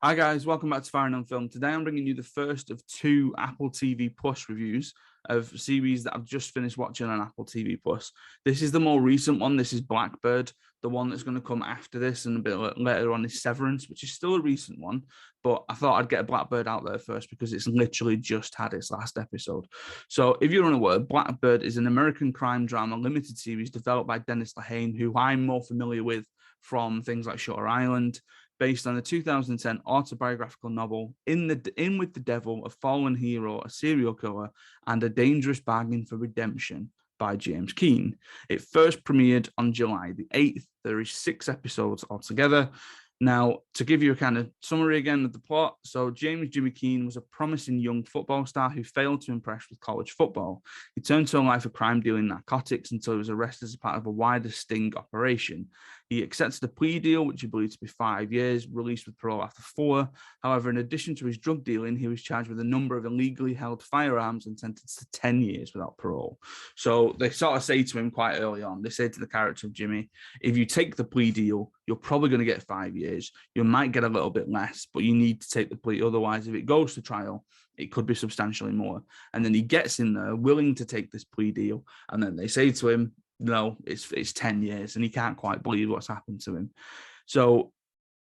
Hi guys, welcome back to Farrand on Film. Today I'm bringing you the first of two Apple TV Plus reviews of series that I've just finished watching on Apple TV Plus. This is the more recent one. This is Blackbird. The one that's going to come after this and a bit later on is Severance, which is still a recent one, but I thought I'd get Blackbird out there first because it's literally just had its last episode. So if you're unaware, Blackbird is an American crime drama limited series developed by Dennis Lehane, who I'm more familiar with from things like Shutter Island, based on the 2010 autobiographical novel In with the Devil, a fallen hero, a serial killer, and a dangerous bargain for redemption by James Keane. It first premiered on July the 8th. There is 6 episodes altogether. Now, to give you a kind of summary again of the plot, so James Jimmy Keane was a promising young football star who failed to impress with college football. He turned to a life of crime dealing narcotics until he was arrested as part of a wider sting operation. He accepted a plea deal, which he believed to be 5 years, released with parole after 4. However, in addition to his drug dealing, he was charged with a number of illegally held firearms and sentenced to 10 years without parole. So they sort of say to him quite early on, they say to the character of Jimmy, if you take the plea deal, you're probably going to get 5 years. You might get a little bit less, but you need to take the plea. Otherwise, if it goes to trial, it could be substantially more. And then he gets in there willing to take this plea deal. And then they say to him, no, it's 10 years, and he can't quite believe what's happened to him. So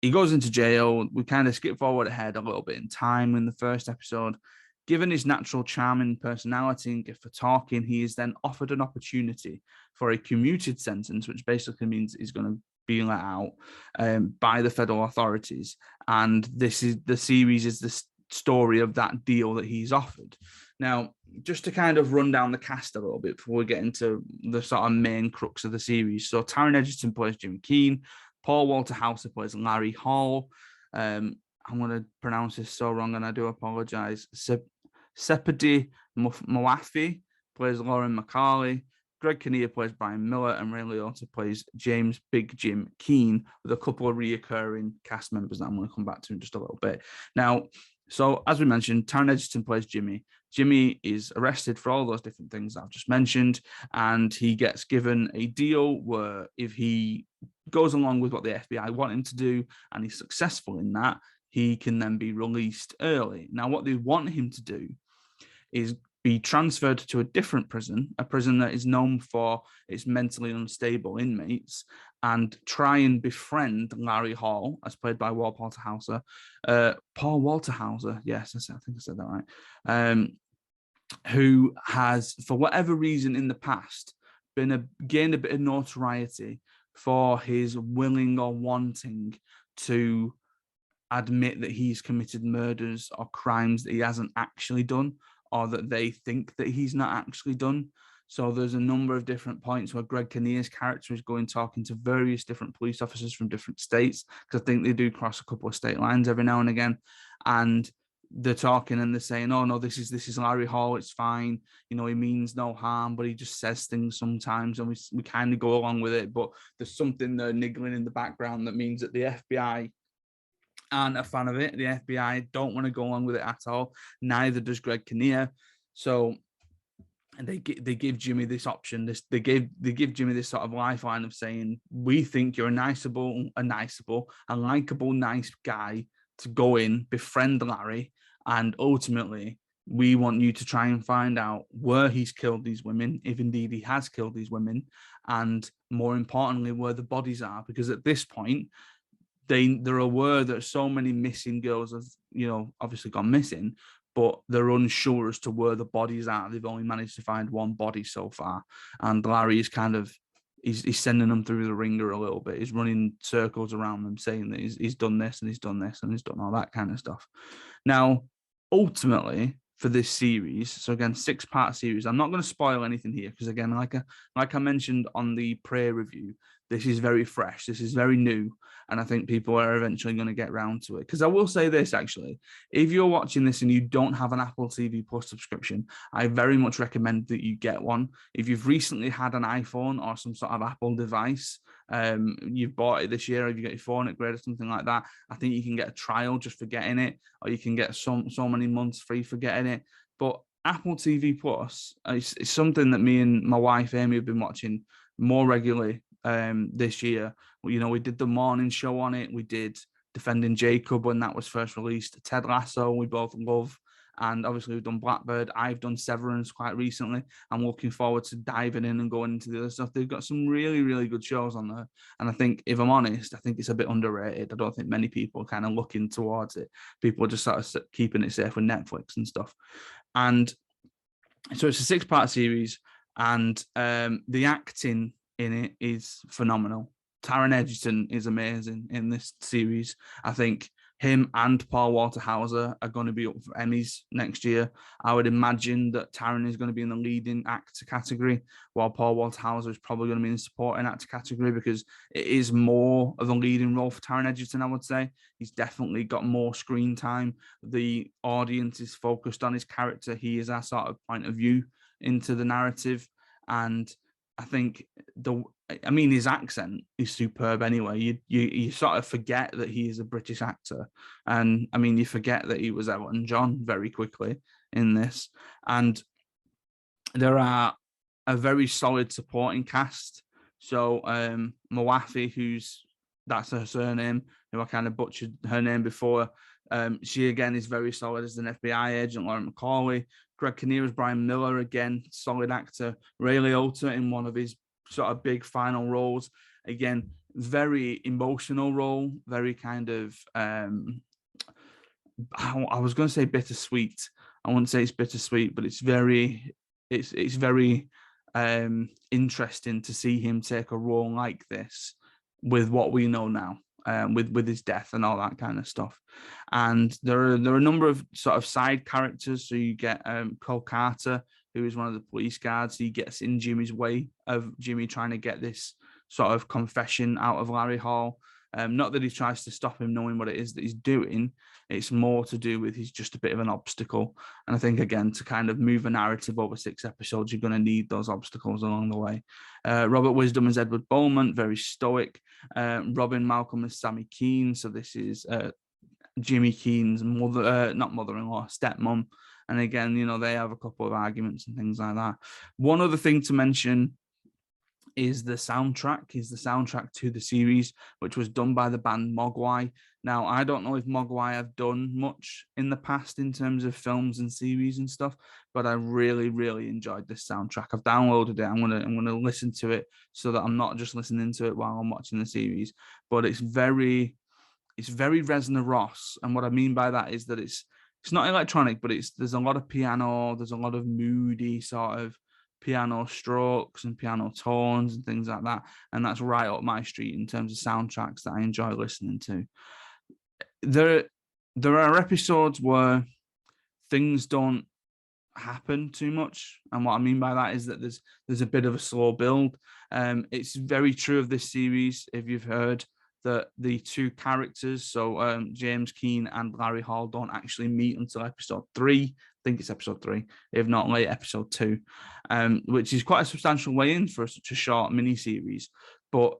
he goes into jail. We kind of skip forward ahead a little bit in time in the first episode. Given his natural charm and personality and gift for talking, he is then offered an opportunity for a commuted sentence, which basically means he's going to be let out by the federal authorities. And this is the series is the story of that deal that he's offered. Now, just to kind of run down the cast a little bit before we get into the sort of main crux of the series. So Taran Edgerton plays Jimmy Keane. Paul Walter Hauser plays Larry Hall. I'm going to pronounce this so wrong, and I do apologize. Sepidi Moafi plays Lauren McCarley. Greg Kinnear plays Brian Miller, and Ray Liotta plays James Big Jim Keane, with a couple of reoccurring cast members that I'm going to come back to in just a little bit. Now, so as we mentioned, Taran Edgerton plays Jimmy. Jimmy is arrested for all those different things that I've just mentioned, and he gets given a deal where if he goes along with what the FBI want him to do and he's successful in that, he can then be released early. Now, what they want him to do is be transferred to a different prison, a prison that is known for its mentally unstable inmates, and try and befriend Larry Hall, as played by Paul Walter Hauser. Paul Walter Hauser, yes, I think I said that right. Who has, for whatever reason in the past, gained a bit of notoriety for his willing or wanting to admit that he's committed murders or crimes that he hasn't actually done, or that they think that he's not actually done. So there's a number of different points where Greg Kinnear's character is going talking to various different police officers from different states, because I think they do cross a couple of state lines every now and again. And they're talking and they're saying, oh, no, this is Larry Hall. It's fine. You know, he means no harm, but he just says things sometimes, and we kind of go along with it. But there's something there niggling in the background that means that the FBI aren't a fan of it. The FBI don't want to go along with it at all. Neither does Greg Kinnear. So they give Jimmy this option. They give Jimmy this sort of lifeline of saying, we think you're a likable, nice guy to go in, befriend Larry, and ultimately we want you to try and find out where he's killed these women, if indeed he has killed these women, and more importantly, where the bodies are, because at this point, they're aware that so many missing girls have, obviously gone missing, but they're unsure as to where the bodies are. They've only managed to find one body so far. And Larry is he's sending them through the ringer a little bit. He's running circles around them, saying that he's done this and he's done this and he's done all that kind of stuff. Now, ultimately, for this series, so again, 6-part series, I'm not going to spoil anything here, because again, like I mentioned on the Prey review, this is very fresh, this is very new, and I think people are eventually going to get around to it. Because I will say this, actually, if you're watching this and you don't have an Apple TV Plus subscription, I very much recommend that you get one. If you've recently had an iPhone or some sort of Apple device, you've bought it this year, or if you get your phone upgrade or something like that, I think you can get a trial just for getting it, or you can get so many months free for getting it. But Apple TV Plus is something that me and my wife Amy have been watching more regularly this year. We did the morning show on it. We did Defending Jacob when that was first released, Ted Lasso, we both love. And obviously we've done Blackbird. I've done Severance quite recently. I'm looking forward to diving in and going into the other stuff. They've got some really, really good shows on there. And I think, if I'm honest, I think it's a bit underrated. I don't think many people are kind of looking towards it. People are just sort of keeping it safe with Netflix and stuff. And so it's a 6-part series, and the acting in it is phenomenal. Taran Edgerton is amazing in this series. I think him and Paul Walter Hauser are going to be up for Emmys next year. I would imagine that Taran is going to be in the leading actor category, while Paul Walter Hauser is probably going to be in the supporting actor category, because it is more of a leading role for Taran Edgerton, I would say. He's definitely got more screen time. The audience is focused on his character. He is our sort of point of view into the narrative. And I think his accent is superb anyway. You sort of forget that he is a British actor. And I mean, you forget that he was Elton John very quickly in this. And there are a very solid supporting cast. So Mawafi, that's her surname, who I kind of butchered her name before. She again is very solid as an FBI agent. Lauren McCauley, Greg Kinnear as Brian Miller, again solid actor. Ray Liotta in one of his sort of big final roles, again very emotional role, very kind of I was going to say bittersweet. I wouldn't say it's bittersweet, but it's very interesting to see him take a role like this with what we know now. With his death and all that kind of stuff. And there are a number of sort of side characters. So you get Cole Carter, who is one of the police guards. He gets in Jimmy's way of Jimmy trying to get this sort of confession out of Larry Hall. Not that he tries to stop him knowing what it is that he's doing. It's more to do with he's just a bit of an obstacle. And I think, again, to kind of move a narrative over 6 episodes, you're going to need those obstacles along the way. Robert Wisdom as Edward Bowman, very stoic. Robin Malcolm as Sammy Keene. So this is Jimmy Keene's not mother-in-law, stepmom. And again, they have a couple of arguments and things like that. One other thing to mention is the soundtrack to the series, which was done by the band Mogwai. Now, I don't know if Mogwai have done much in the past in terms of films and series and stuff, but I really, really enjoyed this soundtrack. I've downloaded it. I'm gonna listen to it so that I'm not just listening to it while I'm watching the series. But it's very Reznor Ross, and what I mean by that is that it's not electronic, but there's a lot of piano, there's a lot of moody sort of piano strokes and piano tones and things like that, and that's right up my street in terms of soundtracks that I enjoy listening to. There are episodes where things don't happen too much, and what I mean by that is that there's a bit of a slow build. It's very true of this series, if you've heard, that the two characters, so James Keene and Larry Hall, don't actually meet until episode 3. I think it's episode 3, if not late episode 2, which is quite a substantial way in for such a short mini-series. But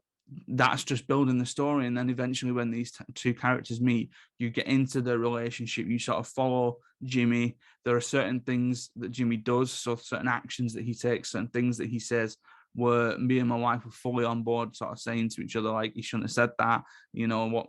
that's just building the story. And then eventually when these two characters meet, you get into the relationship. You sort of follow Jimmy. There are certain things that Jimmy does, so certain actions that he takes, certain things that he says, where me and my wife were fully on board, sort of saying to each other, like, he shouldn't have said that,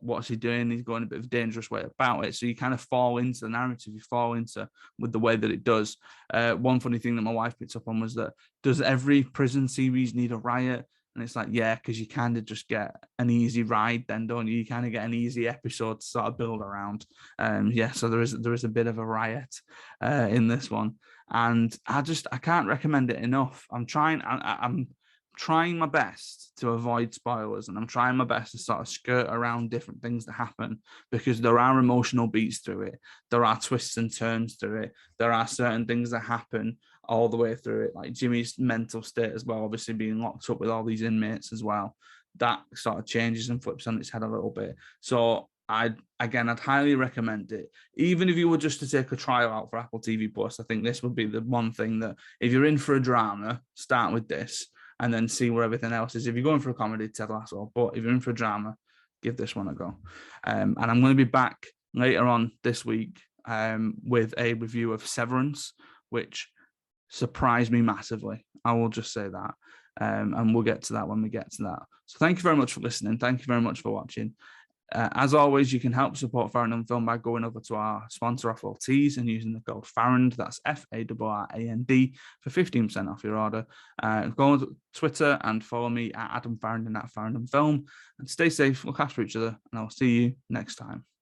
what's he doing? He's going a bit of a dangerous way about it. So you kind of fall into the narrative, you fall into with the way that it does. One funny thing that my wife picked up on was that, does every prison series need a riot? And it's like, yeah, because you kind of just get an easy ride then, don't you? You kind of get an easy episode to sort of build around. So there is a bit of a riot in this one. And I can't recommend it enough. I'm trying my best to avoid spoilers, and I'm trying my best to sort of skirt around different things that happen, because there are emotional beats through it. There are twists and turns through it. There are certain things that happen all the way through it, like Jimmy's mental state as well, obviously being locked up with all these inmates as well. That sort of changes and flips on its head a little bit. So I'd highly recommend it. Even if you were just to take a trial out for Apple TV Plus, I think this would be the one thing that, if you're in for a drama, start with this and then see where everything else is. If you're going for a comedy, Ted Lasso, but if you're in for a drama, give this one a go. And I'm going to be back later on this week with a review of Severance, which surprised me massively. I will just say that. And we'll get to that when we get to that. So thank you very much for listening. Thank you very much for watching. As always, you can help support Farrand Film by going over to our sponsor Raffle Tees and using the code Farrand, that's FARRAND, for 15% off your order. Go on Twitter and follow me at Adam Farrand and at Farrand Film. And stay safe, look after each other, and I'll see you next time.